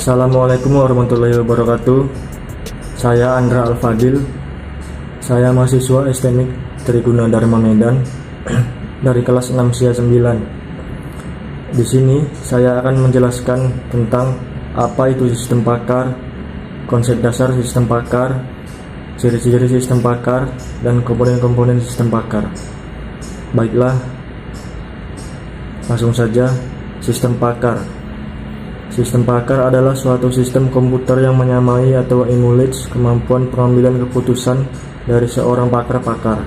Assalamualaikum warahmatullahi wabarakatuh. Saya Andra Al-Fadil. Saya mahasiswa STMIK Triguna Dharma Medan dari kelas 6 SIA 9. Di sini saya akan menjelaskan tentang apa itu sistem pakar, konsep dasar sistem pakar, ciri-ciri sistem pakar, dan komponen-komponen sistem pakar. Baiklah, langsung saja. Sistem pakar. Sistem pakar adalah suatu sistem komputer yang menyamai atau emulates kemampuan pengambilan keputusan dari seorang pakar-pakar.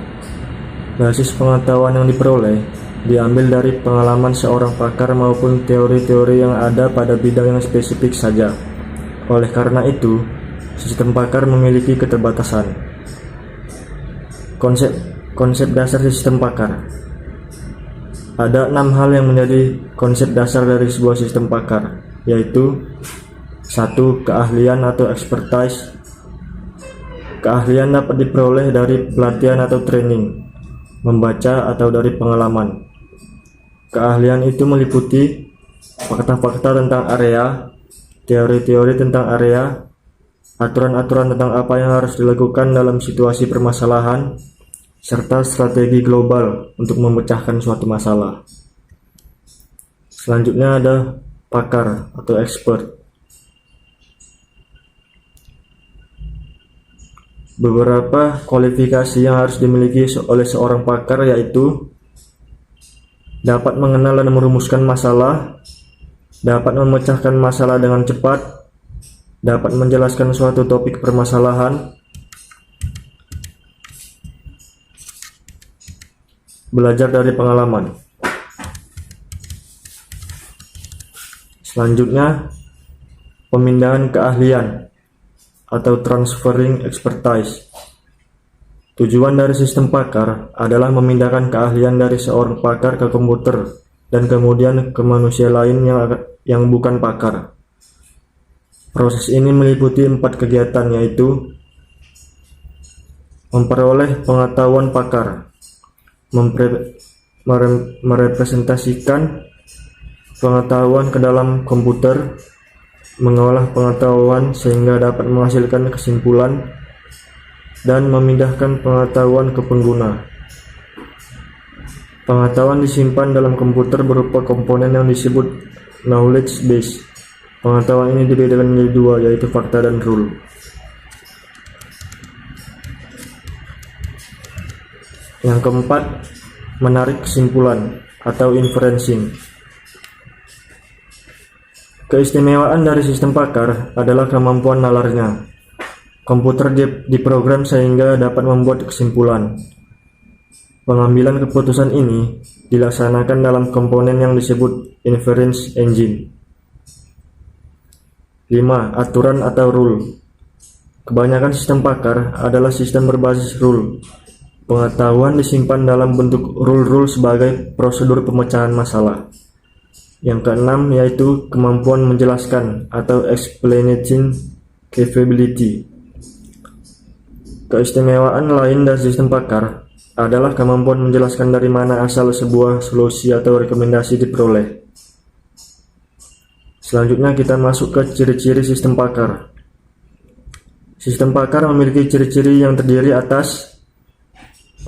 Basis pengetahuan yang diperoleh diambil dari pengalaman seorang pakar maupun teori-teori yang ada pada bidang yang spesifik saja. Oleh karena itu, sistem pakar memiliki keterbatasan. Konsep dasar sistem pakar. Ada 6 hal yang menjadi konsep dasar dari sebuah sistem pakar, yaitu 1. Keahlian atau expertise. Keahlian dapat diperoleh dari pelatihan atau training, membaca atau dari pengalaman. Keahlian itu meliputi fakta-fakta tentang area, teori-teori tentang area, aturan-aturan tentang apa yang harus dilakukan dalam situasi permasalahan, serta strategi global untuk memecahkan suatu masalah. Selanjutnya ada pakar atau expert. Beberapa kualifikasi yang harus dimiliki oleh seorang pakar yaitu dapat mengenal dan merumuskan masalah, dapat memecahkan masalah dengan cepat, dapat menjelaskan suatu topik permasalahan, belajar dari pengalaman. Selanjutnya, pemindahan keahlian atau transferring expertise. Tujuan dari sistem pakar adalah memindahkan keahlian dari seorang pakar ke komputer dan kemudian ke manusia lain yang bukan pakar. Proses ini meliputi 4 kegiatan, yaitu memperoleh pengetahuan pakar, merepresentasikan pengetahuan ke dalam komputer, mengolah pengetahuan sehingga dapat menghasilkan kesimpulan, dan memindahkan pengetahuan ke pengguna. Pengetahuan disimpan dalam komputer berupa komponen yang disebut knowledge base. Pengetahuan ini dibedakan menjadi 2, yaitu fakta dan rule. Yang keempat, menarik kesimpulan atau inferencing. Keistimewaan dari sistem pakar adalah kemampuan nalarnya. Komputer diprogram sehingga dapat membuat kesimpulan. Pengambilan keputusan ini dilaksanakan dalam komponen yang disebut inference engine. 5. Aturan atau rule. Kebanyakan sistem pakar adalah sistem berbasis rule. Pengetahuan disimpan dalam bentuk rule-rule sebagai prosedur pemecahan masalah. Yang keenam yaitu kemampuan menjelaskan atau explanation capability. Keistimewaan lain dari sistem pakar adalah kemampuan menjelaskan dari mana asal sebuah solusi atau rekomendasi diperoleh. Selanjutnya kita masuk ke ciri-ciri sistem pakar. Sistem pakar memiliki ciri-ciri yang terdiri atas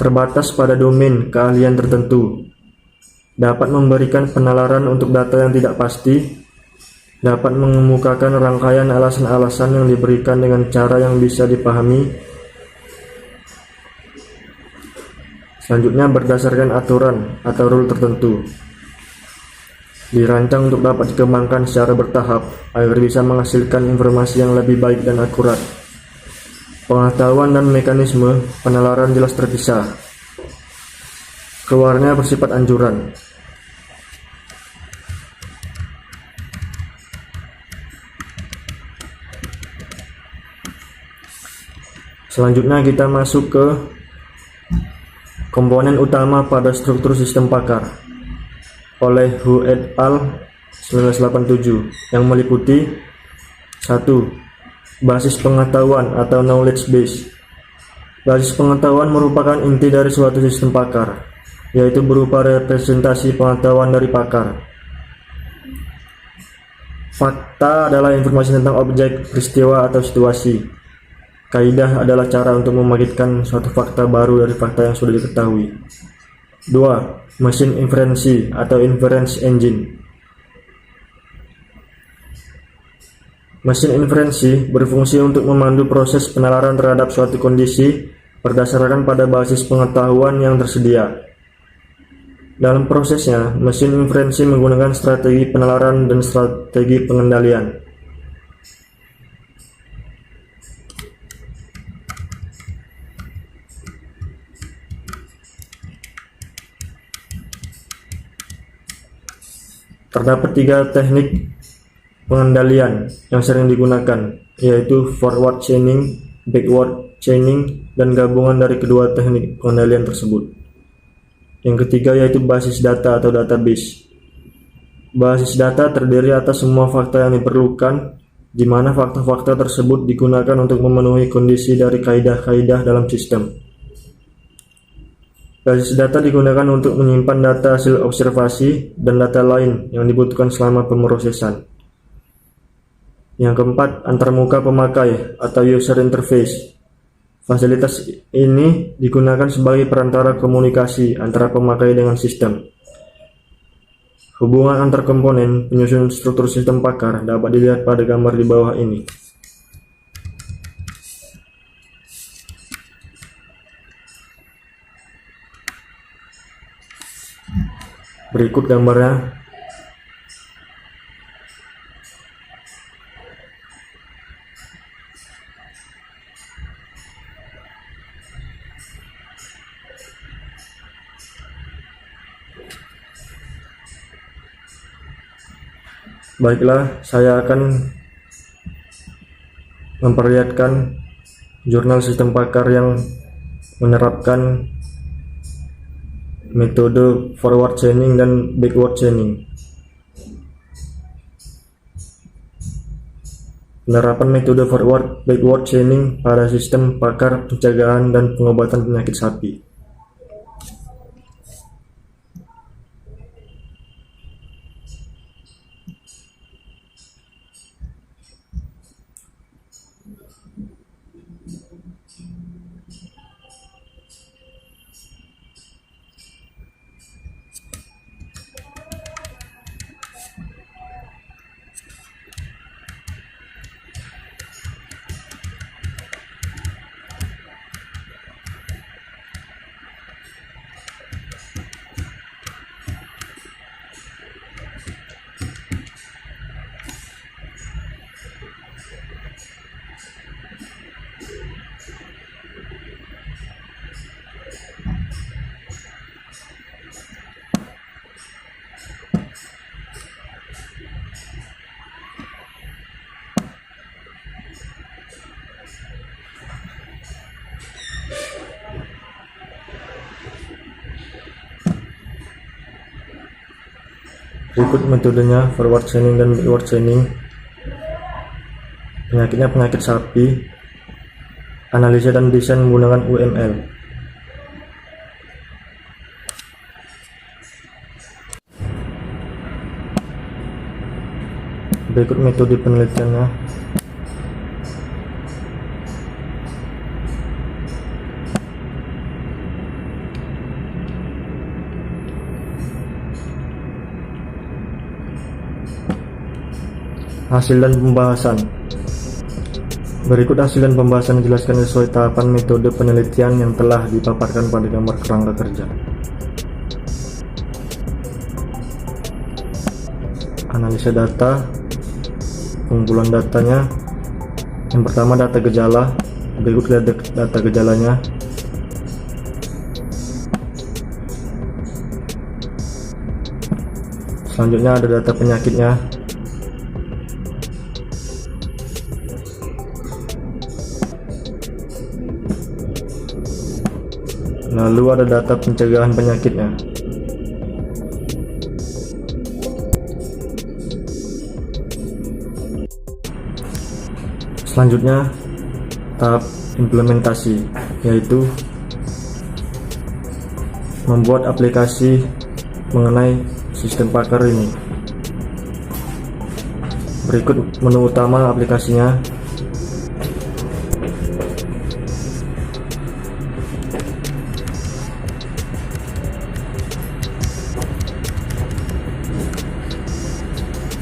terbatas pada domain keahlian tertentu, dapat memberikan penalaran untuk data yang tidak pasti, dapat mengemukakan rangkaian alasan-alasan yang diberikan dengan cara yang bisa dipahami. Selanjutnya berdasarkan aturan atau rule tertentu, dirancang untuk dapat dikembangkan secara bertahap agar bisa menghasilkan informasi yang lebih baik dan akurat. Pengetahuan dan mekanisme penalaran jelas terpisah. Keluarnya bersifat anjuran. Selanjutnya kita masuk ke komponen utama pada struktur sistem pakar oleh Hu et al. 1987 yang meliputi 1. Basis pengetahuan atau knowledge base. Basis pengetahuan merupakan inti dari suatu sistem pakar, yaitu berupa representasi pengetahuan dari pakar. Fakta adalah informasi tentang objek, peristiwa, atau situasi. Kaidah adalah cara untuk membangkitkan suatu fakta baru dari fakta yang sudah diketahui. 2. Mesin inferensi atau inference engine. Mesin inferensi berfungsi untuk memandu proses penalaran terhadap suatu kondisi berdasarkan pada basis pengetahuan yang tersedia. Dalam prosesnya, mesin inferensi menggunakan strategi penalaran dan strategi pengendalian. Terdapat 3 teknik pengendalian yang sering digunakan, yaitu forward chaining, backward chaining, dan gabungan dari kedua teknik pengendalian tersebut. Yang ketiga yaitu basis data atau database. Basis data terdiri atas semua fakta yang diperlukan, di mana fakta-fakta tersebut digunakan untuk memenuhi kondisi dari kaidah-kaidah dalam sistem. Basis data digunakan untuk menyimpan data hasil observasi dan data lain yang dibutuhkan selama pemrosesan. Yang keempat, antarmuka pemakai atau user interface. Fasilitas ini digunakan sebagai perantara komunikasi antara pemakai dengan sistem. Hubungan antar komponen penyusun struktur sistem Packard dapat dilihat pada gambar di bawah ini. Berikut gambarnya. Baiklah, saya akan memperlihatkan jurnal sistem Packard yang menerapkan metode forward chaining dan backward chaining. Penerapan metode forward backward chaining pada sistem Packard pencegahan dan pengobatan penyakit sapi. Berikut metodenya forward chaining dan backward chaining. Penyakitnya penyakit sapi. Analisa dan desain menggunakan UML. Berikut metode penelitiannya. Hasil dan pembahasan. Berikut hasil dan pembahasan dijelaskan sesuai tahapan metode penelitian yang telah dipaparkan pada gambar kerangka kerja. Analisa data. Pengumpulan datanya. Yang pertama data gejala. Berikut data gejalanya. Selanjutnya ada data penyakitnya. Lalu ada data pencegahan penyakitnya. Selanjutnya tahap implementasi, yaitu membuat aplikasi mengenai sistem Packard ini. Berikut menu utama aplikasinya.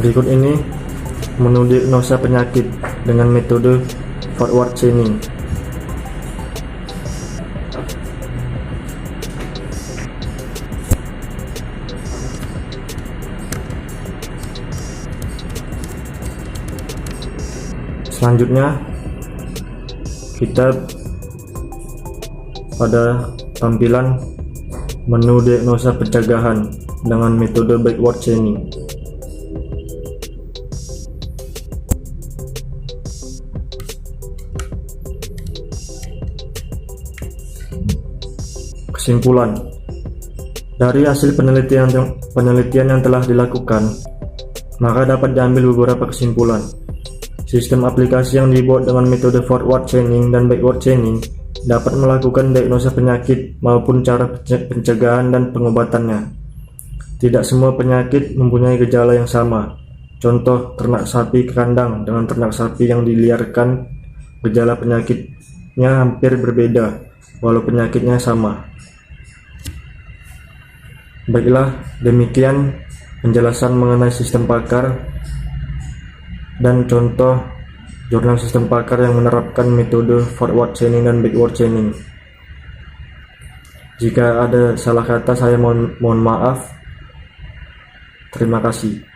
Berikut ini menu diagnosa penyakit dengan metode forward chaining. Selanjutnya kita pada tampilan menu diagnosa pencegahan dengan metode backward chaining. Kesimpulan dari hasil penelitian yang telah dilakukan, maka dapat diambil beberapa kesimpulan. Sistem aplikasi yang dibuat dengan metode forward chaining dan backward chaining dapat melakukan diagnosa penyakit maupun cara pencegahan dan pengobatannya. Tidak semua penyakit mempunyai gejala yang sama. Contoh, ternak sapi ke kandang dengan ternak sapi yang diliarkan, gejala penyakitnya hampir berbeda, walau penyakitnya sama. Baiklah, demikian penjelasan mengenai sistem pakar dan contoh jurnal sistem pakar yang menerapkan metode forward chaining dan backward chaining. Jika ada salah kata, saya mohon maaf. Terima kasih.